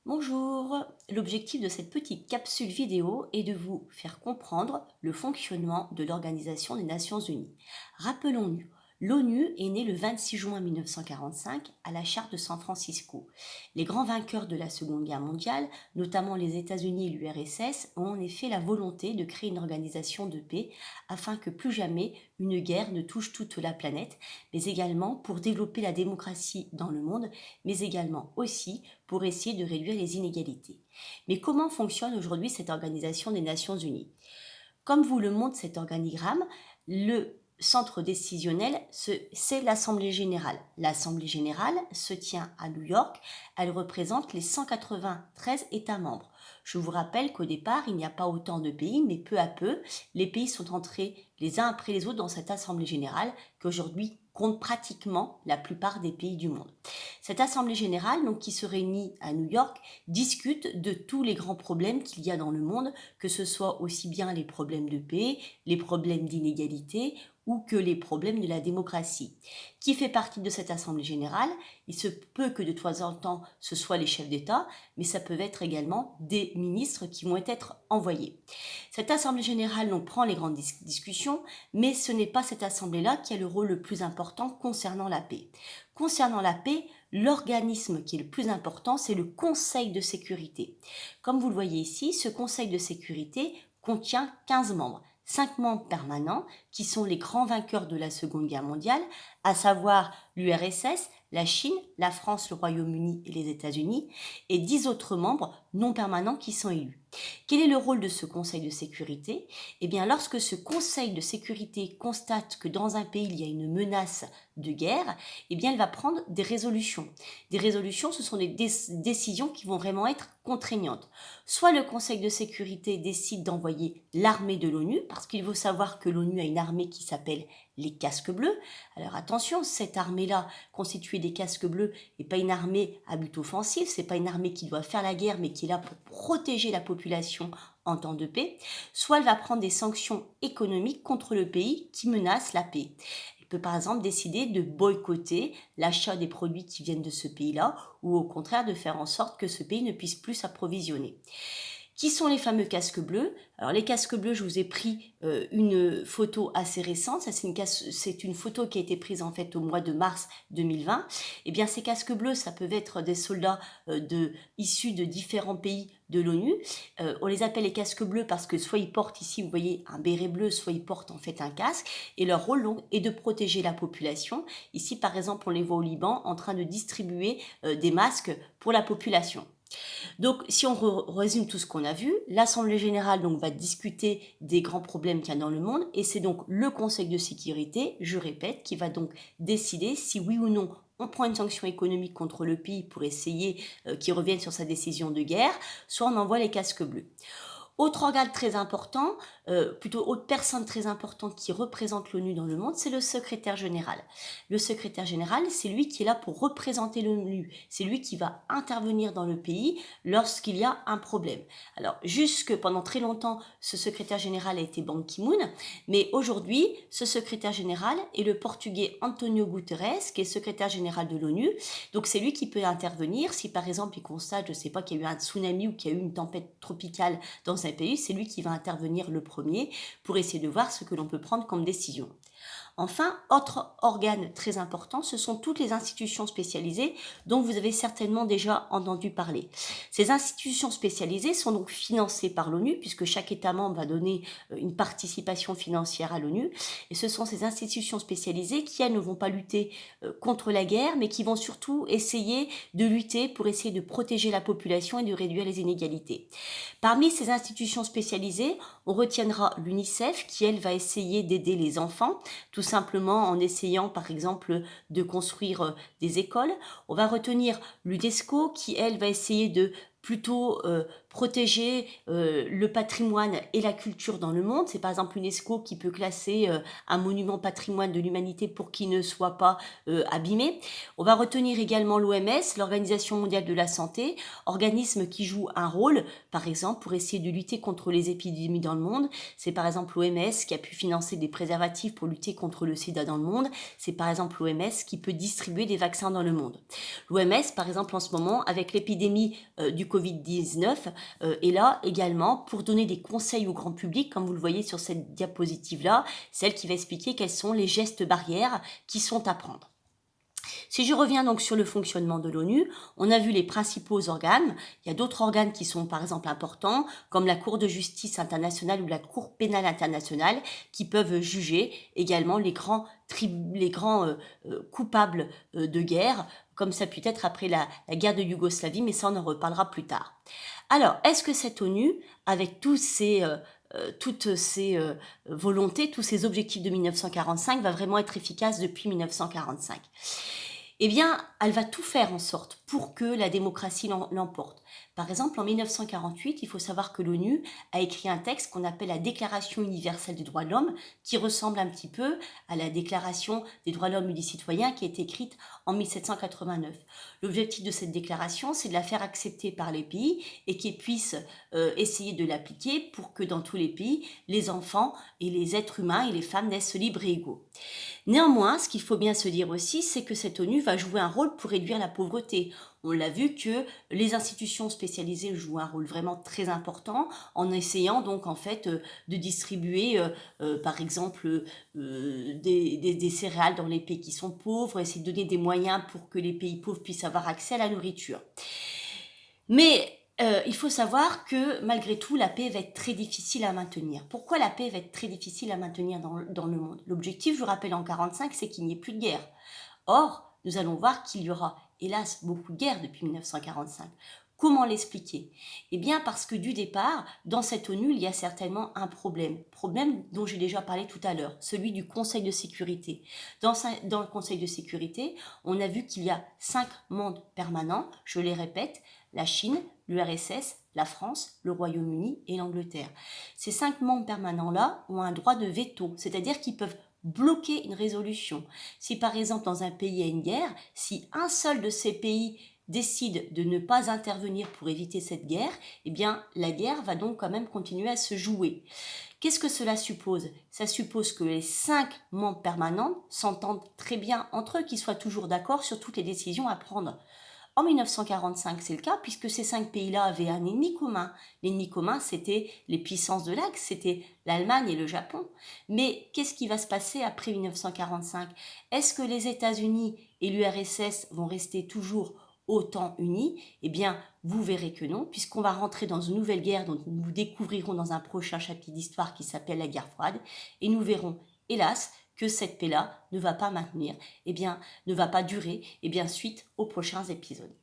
Bonjour, l'objectif de cette petite capsule vidéo est de vous faire comprendre le fonctionnement de l'Organisation des Nations Unies. Rappelons-nous, l'ONU est née le 26 juin 1945 à la Charte de San Francisco. Les grands vainqueurs de la Seconde Guerre mondiale, notamment les États-Unis et l'URSS, ont en effet la volonté de créer une organisation de paix afin que plus jamais une guerre ne touche toute la planète, mais également pour développer la démocratie dans le monde, mais également aussi pour essayer de réduire les inégalités. Mais comment fonctionne aujourd'hui cette organisation des Nations Unies? Comme vous le montre cet organigramme, le centre décisionnel, c'est l'Assemblée générale. L'Assemblée générale se tient à New York, elle représente les 193 États membres. Je vous rappelle qu'au départ, il n'y a pas autant de pays, mais peu à peu, les pays sont entrés les uns après les autres dans cette Assemblée générale, qui aujourd'hui compte pratiquement la plupart des pays du monde. Cette Assemblée générale, donc, qui se réunit à New York, discute de tous les grands problèmes qu'il y a dans le monde, que ce soit aussi bien les problèmes de paix, les problèmes d'inégalité ou que les problèmes de la démocratie. Qui fait partie de cette Assemblée générale? Il se peut que de temps en temps ce soit les chefs d'État, mais ça peut être également des ministres qui vont être envoyés. Cette Assemblée générale donc, prend les grandes discussions, mais ce n'est pas cette Assemblée-là qui a le rôle le plus important concernant la paix. Concernant la paix, l'organisme qui est le plus important, c'est le Conseil de sécurité. Comme vous le voyez ici, ce Conseil de sécurité contient 15 membres. 5 membres permanents qui sont les grands vainqueurs de la Seconde Guerre mondiale, à savoir l'URSS, la Chine, la France, le Royaume-Uni et les États-Unis, et 10 autres membres non permanents qui sont élus. Quel est le rôle de ce Conseil de sécurité? Eh bien, lorsque ce Conseil de sécurité constate que dans un pays il y a une menace de guerre, eh bien, elle va prendre des résolutions. Des résolutions, ce sont des décisions qui vont vraiment être contraignantes. Soit le Conseil de sécurité décide d'envoyer l'armée de l'ONU, parce qu'il faut savoir que l'ONU a une armée qui s'appelle les casques bleus. Alors attention, cette armée-là, constituée des casques bleus, n'est pas une armée à but offensif, c'est pas une armée qui doit faire la guerre, mais qui est là pour protéger la population en temps de paix. Soit elle va prendre des sanctions économiques contre le pays qui menace la paix. Elle peut par exemple décider de boycotter l'achat des produits qui viennent de ce pays-là, ou au contraire de faire en sorte que ce pays ne puisse plus s'approvisionner. Qui sont les fameux casques bleus? Alors les casques bleus, je vous ai pris une photo assez récente. Ça, c'est une photo qui a été prise en fait au mois de mars 2020. Eh bien, ces casques bleus, ça peut être des soldats issus de différents pays de l'ONU. On les appelle les casques bleus parce que soit ils portent ici, vous voyez, un béret bleu, soit ils portent en fait un casque. Et leur rôle donc, est de protéger la population. Ici, par exemple, on les voit au Liban en train de distribuer des masques pour la population. Donc, si on résume tout ce qu'on a vu, l'Assemblée générale donc, va discuter des grands problèmes qu'il y a dans le monde et c'est donc le Conseil de sécurité, je répète, qui va donc décider si oui ou non on prend une sanction économique contre le pays pour essayer qu'il revienne sur sa décision de guerre, soit on envoie les casques bleus. Autre organe très important, plutôt autre personne très importante qui représente l'ONU dans le monde, c'est le secrétaire général. Le secrétaire général, c'est lui qui est là pour représenter l'ONU. C'est lui qui va intervenir dans le pays lorsqu'il y a un problème. Alors, jusque pendant très longtemps, ce secrétaire général a été Ban Ki-moon, mais aujourd'hui, ce secrétaire général est le portugais Antonio Guterres, qui est secrétaire général de l'ONU. Donc, c'est lui qui peut intervenir si, par exemple, il constate, je ne sais pas, qu'il y a eu un tsunami ou qu'il y a eu une tempête tropicale dans un pays, c'est lui qui va intervenir le premier pour essayer de voir ce que l'on peut prendre comme décision. Enfin, autre organe très important, ce sont toutes les institutions spécialisées dont vous avez certainement déjà entendu parler. Ces institutions spécialisées sont donc financées par l'ONU, puisque chaque État membre va donner une participation financière à l'ONU. Et ce sont ces institutions spécialisées qui, elles, ne vont pas lutter contre la guerre, mais qui vont surtout essayer de lutter pour essayer de protéger la population et de réduire les inégalités. Parmi ces institutions spécialisées, on retiendra l'UNICEF, qui, elle, va essayer d'aider les enfants, tout simplement en essayant par exemple de construire des écoles. On va retenir l'UNESCO qui, elle, va essayer de plutôt protéger le patrimoine et la culture dans le monde. C'est par exemple l'UNESCO qui peut classer un monument patrimoine de l'humanité pour qu'il ne soit pas abîmé. On va retenir également l'OMS, l'Organisation mondiale de la santé, organisme qui joue un rôle, par exemple, pour essayer de lutter contre les épidémies dans le monde. C'est par exemple l'OMS qui a pu financer des préservatifs pour lutter contre le sida dans le monde. C'est par exemple l'OMS qui peut distribuer des vaccins dans le monde. L'OMS, par exemple, en ce moment, avec l'épidémie du Covid-19, est là également pour donner des conseils au grand public, comme vous le voyez sur cette diapositive-là, celle qui va expliquer quels sont les gestes barrières qui sont à prendre. Si je reviens donc sur le fonctionnement de l'ONU, on a vu les principaux organes. Il y a d'autres organes qui sont par exemple importants, comme la Cour de justice internationale ou la Cour pénale internationale, qui peuvent juger également les grands coupables de guerre, comme ça a pu être après la guerre de Yougoslavie, mais ça on en reparlera plus tard. Alors, est-ce que cette ONU, avec toutes ces volontés, tous ces objectifs de 1945, va vraiment être efficace depuis 1945 ? Eh bien, elle va tout faire en sorte pour que la démocratie l'emporte. Par exemple, en 1948, il faut savoir que l'ONU a écrit un texte qu'on appelle la Déclaration universelle des droits de l'homme, qui ressemble un petit peu à la Déclaration des droits de l'homme et des citoyens qui a été écrite en 1789. L'objectif de cette déclaration, c'est de la faire accepter par les pays et qu'ils puissent essayer de l'appliquer pour que dans tous les pays, les enfants et les êtres humains et les femmes naissent libres et égaux. Néanmoins, ce qu'il faut bien se dire aussi, c'est que cette ONU va jouer un rôle pour réduire la pauvreté. On l'a vu que les institutions spécialisées jouent un rôle vraiment très important en essayant donc en fait de distribuer par exemple des céréales dans les pays qui sont pauvres, essayer de donner des moyens pour que les pays pauvres puissent avoir accès à la nourriture. Mais il faut savoir que malgré tout, la paix va être très difficile à maintenir. Pourquoi la paix va être très difficile à maintenir dans le monde ? L'objectif, je vous rappelle, en 1945, c'est qu'il n'y ait plus de guerre. Or, nous allons voir qu'il y aura, hélas, beaucoup de guerres depuis 1945. Comment l'expliquer ? Eh bien, parce que du départ, dans cette ONU, il y a certainement un problème dont j'ai déjà parlé tout à l'heure, celui du Conseil de sécurité. Dans le Conseil de sécurité, on a vu qu'il y a 5 membres permanents, je les répète, la Chine, l'URSS, la France, le Royaume-Uni et l'Angleterre. Ces 5 membres permanents-là ont un droit de veto, c'est-à-dire qu'ils peuvent bloquer une résolution. Si par exemple dans un pays il y a une guerre, si un seul de ces pays décide de ne pas intervenir pour éviter cette guerre, eh bien la guerre va donc quand même continuer à se jouer. Qu'est-ce que cela suppose ? Ça suppose que les 5 membres permanents s'entendent très bien entre eux, qu'ils soient toujours d'accord sur toutes les décisions à prendre. En 1945, c'est le cas, puisque ces 5 pays-là avaient un ennemi commun. L'ennemi commun, c'était les puissances de l'Axe, c'était l'Allemagne et le Japon. Mais qu'est-ce qui va se passer après 1945 ? Est-ce que les États-Unis et l'URSS vont rester toujours autant unis ? Eh bien, vous verrez que non, puisqu'on va rentrer dans une nouvelle guerre dont nous découvrirons dans un prochain chapitre d'histoire qui s'appelle la guerre froide, et nous verrons, hélas, que cette paix-là ne va pas maintenir, ne va pas durer, suite aux prochains épisodes.